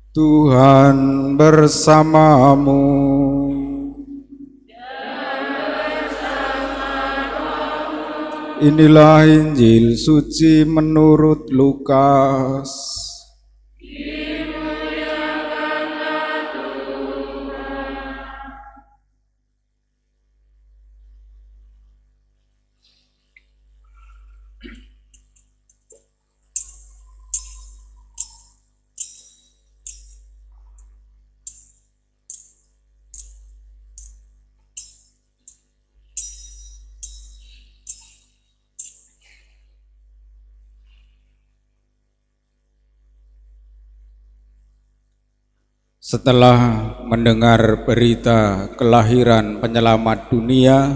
Tuhan bersamamu. Inilah Injil suci menurut Lukas. Setelah mendengar berita kelahiran penyelamat dunia,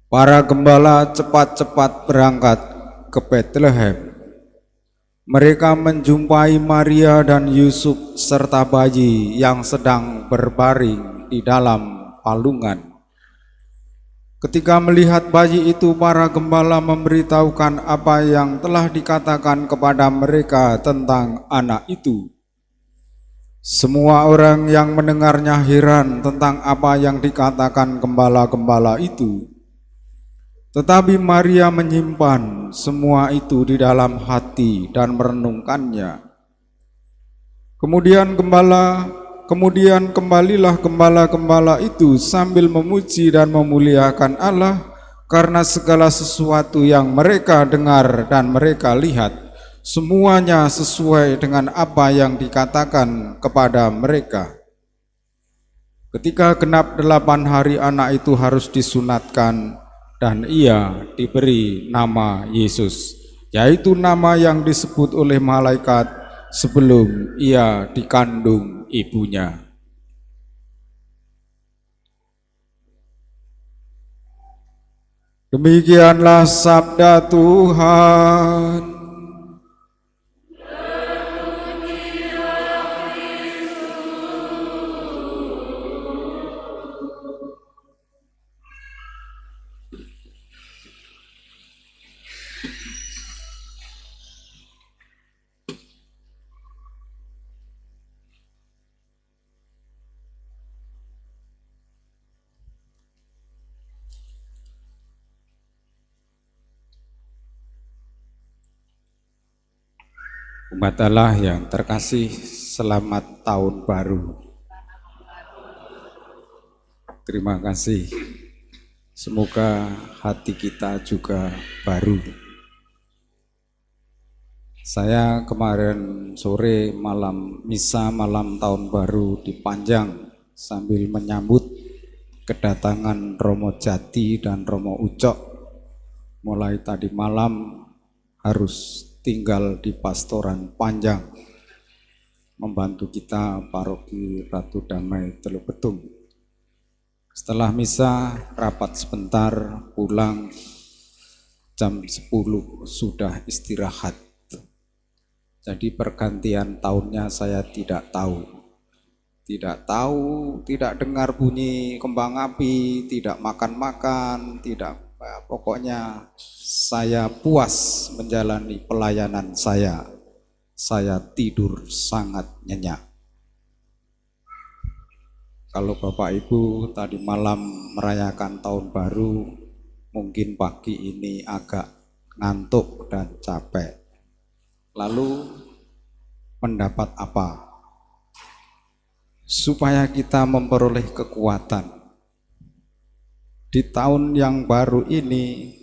para gembala cepat-cepat berangkat ke Bethlehem. Mereka menjumpai Maria dan Yusuf serta bayi yang sedang berbaring di dalam palungan. Ketika melihat bayi itu, para gembala memberitahukan apa yang telah dikatakan kepada mereka tentang anak itu. Semua orang yang mendengarnya heran tentang apa yang dikatakan gembala-gembala itu. Tetapi Maria menyimpan semua itu di dalam hati dan merenungkannya. Kemudian kembalilah gembala-gembala itu sambil memuji dan memuliakan Allah karena segala sesuatu yang mereka dengar dan mereka lihat. Semuanya sesuai dengan apa yang dikatakan kepada mereka. Ketika genap 8 hari anak itu harus disunatkan dan ia diberi nama Yesus, yaitu nama yang disebut oleh malaikat sebelum ia dikandung ibunya. Demikianlah sabda Tuhan. Umat Allah yang terkasih, selamat tahun baru. Terima kasih. Semoga hati kita juga baru. Saya kemarin sore malam misa malam tahun baru dipanjang sambil menyambut kedatangan Romo Jati dan Romo Ucok. Mulai tadi malam harus tinggal di pastoran panjang membantu kita paroki Ratu Damai Teluk Betung. Setelah misa rapat sebentar, pulang jam 10 sudah istirahat. Jadi pergantian tahunnya saya tidak dengar bunyi kembang api, tidak makan-makan, pokoknya saya puas menjalani pelayanan saya. Saya tidur sangat nyenyak. Kalau Bapak Ibu tadi malam merayakan tahun baru, mungkin pagi ini agak ngantuk dan capek. Lalu mendapat apa? Supaya kita memperoleh kekuatan. Di tahun yang baru ini,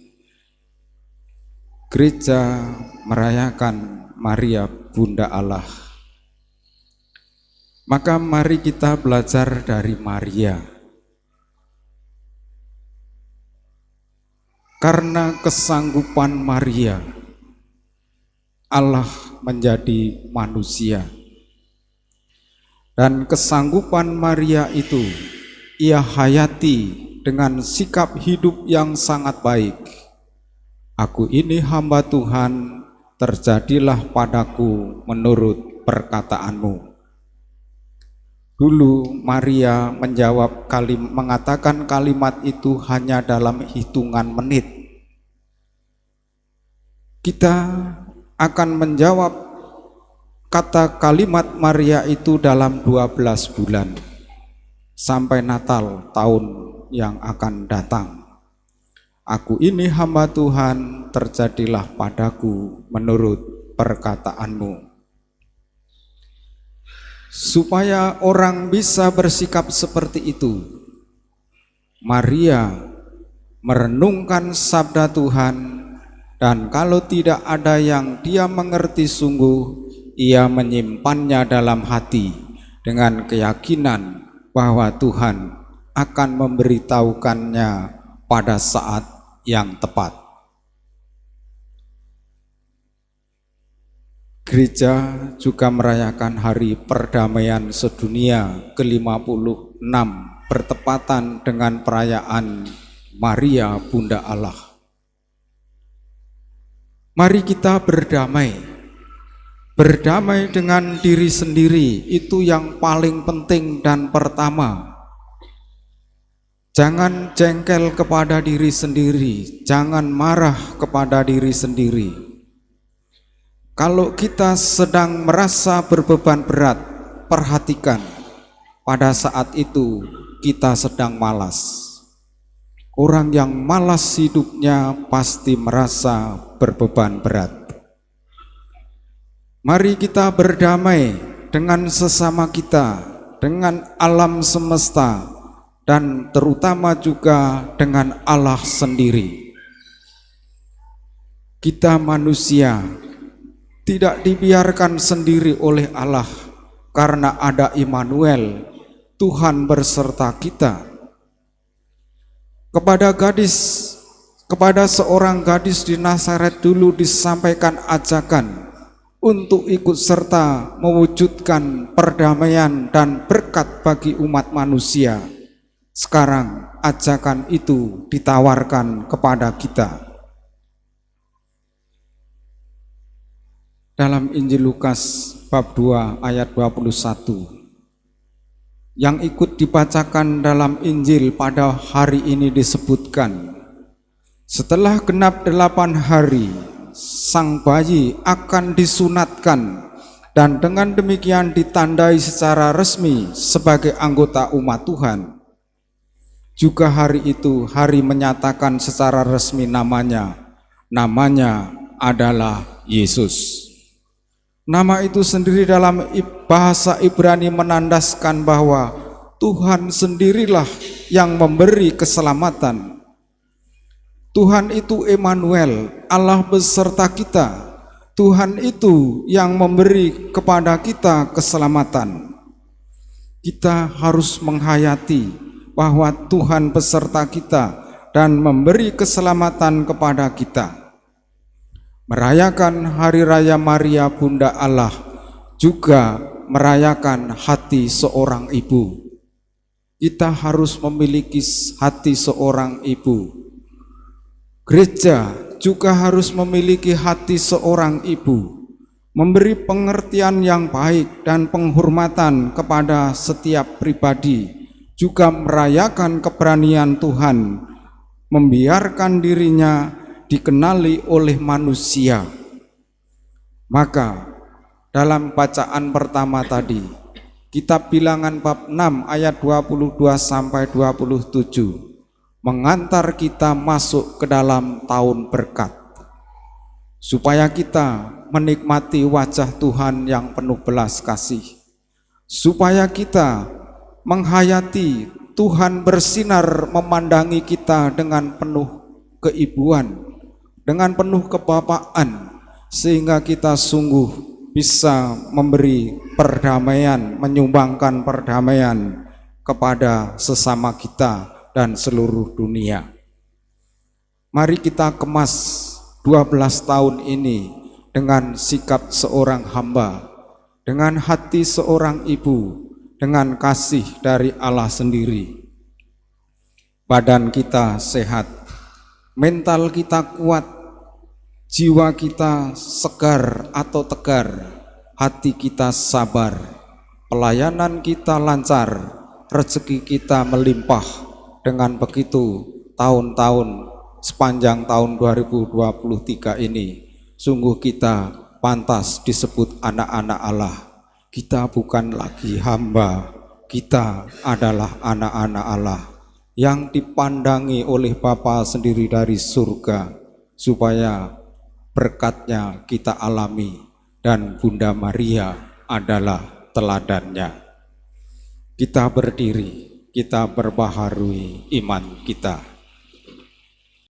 gereja merayakan Maria Bunda Allah. Maka mari kita belajar dari Maria. Karena kesanggupan Maria, Allah menjadi manusia. Dan kesanggupan Maria itu ia hayati dengan sikap hidup yang sangat baik. Aku ini hamba Tuhan, terjadilah padaku menurut perkataanmu. Dulu Maria mengatakan kalimat itu hanya dalam hitungan menit. Kita akan menjawab kata kalimat Maria itu dalam 12 bulan sampai Natal tahun yang akan datang. Aku ini hamba Tuhan, terjadilah padaku menurut perkataanmu. Supaya orang bisa bersikap seperti itu, Maria merenungkan sabda Tuhan, dan kalau tidak ada yang dia mengerti sungguh, ia menyimpannya dalam hati dengan keyakinan bahwa Tuhan akan memberitahukannya pada saat yang tepat. Gereja juga merayakan Hari Perdamaian Sedunia ke-56 bertepatan dengan perayaan Maria Bunda Allah. Mari kita berdamai. Berdamai dengan diri sendiri itu yang paling penting dan pertama. Jangan jengkel kepada diri sendiri, jangan marah kepada diri sendiri. Kalau kita sedang merasa berbeban berat, perhatikan, pada saat itu kita sedang malas. Orang yang malas hidupnya pasti merasa berbeban berat. Mari kita berdamai dengan sesama kita, dengan alam semesta, dan terutama juga dengan Allah sendiri. Kita manusia tidak dibiarkan sendiri oleh Allah, karena ada Immanuel, Tuhan berserta kita. Kepada seorang gadis di Nazaret dulu disampaikan ajakan untuk ikut serta mewujudkan perdamaian dan berkat bagi umat manusia. Sekarang ajakan itu ditawarkan kepada kita. Dalam Injil Lukas bab 2 ayat 21 yang ikut dibacakan dalam Injil pada hari ini disebutkan, setelah genap 8 hari sang bayi akan disunatkan dan dengan demikian ditandai secara resmi sebagai anggota umat Tuhan. Juga hari itu hari menyatakan secara resmi namanya adalah Yesus. Nama itu sendiri dalam bahasa Ibrani menandaskan bahwa Tuhan sendirilah yang memberi keselamatan. Tuhan itu Immanuel, Allah beserta kita. Tuhan itu yang memberi kepada kita keselamatan. Kita harus menghayati bahwa Tuhan beserta kita dan memberi keselamatan kepada kita. Merayakan Hari Raya Maria Bunda Allah juga merayakan hati seorang ibu. Kita harus memiliki hati seorang ibu. Gereja juga harus memiliki hati seorang ibu, memberi pengertian yang baik dan penghormatan kepada setiap pribadi, juga merayakan keberanian Tuhan, membiarkan dirinya dikenali oleh manusia. Maka dalam bacaan pertama tadi, kitab Bilangan bab 6 ayat 22 sampai 27 mengantar kita masuk ke dalam tahun berkat, supaya kita menikmati wajah Tuhan yang penuh belas kasih, supaya kita menghayati Tuhan bersinar memandangi kita dengan penuh keibuan, dengan penuh kebapaan, sehingga kita sungguh bisa memberi perdamaian, menyumbangkan perdamaian kepada sesama kita dan seluruh dunia. Mari kita kemas 12 tahun ini dengan sikap seorang hamba, dengan hati seorang ibu, dengan kasih dari Allah sendiri. Badan kita sehat, mental kita kuat, jiwa kita segar atau tegar, hati kita sabar, pelayanan kita lancar, rezeki kita melimpah. Dengan begitu tahun-tahun sepanjang tahun 2023 ini sungguh kita pantas disebut anak-anak Allah. Kita bukan lagi hamba, kita adalah anak-anak Allah yang dipandangi oleh Bapa sendiri dari surga, supaya berkatnya kita alami, dan Bunda Maria adalah teladannya. Kita berdiri, kita berbaharui iman kita.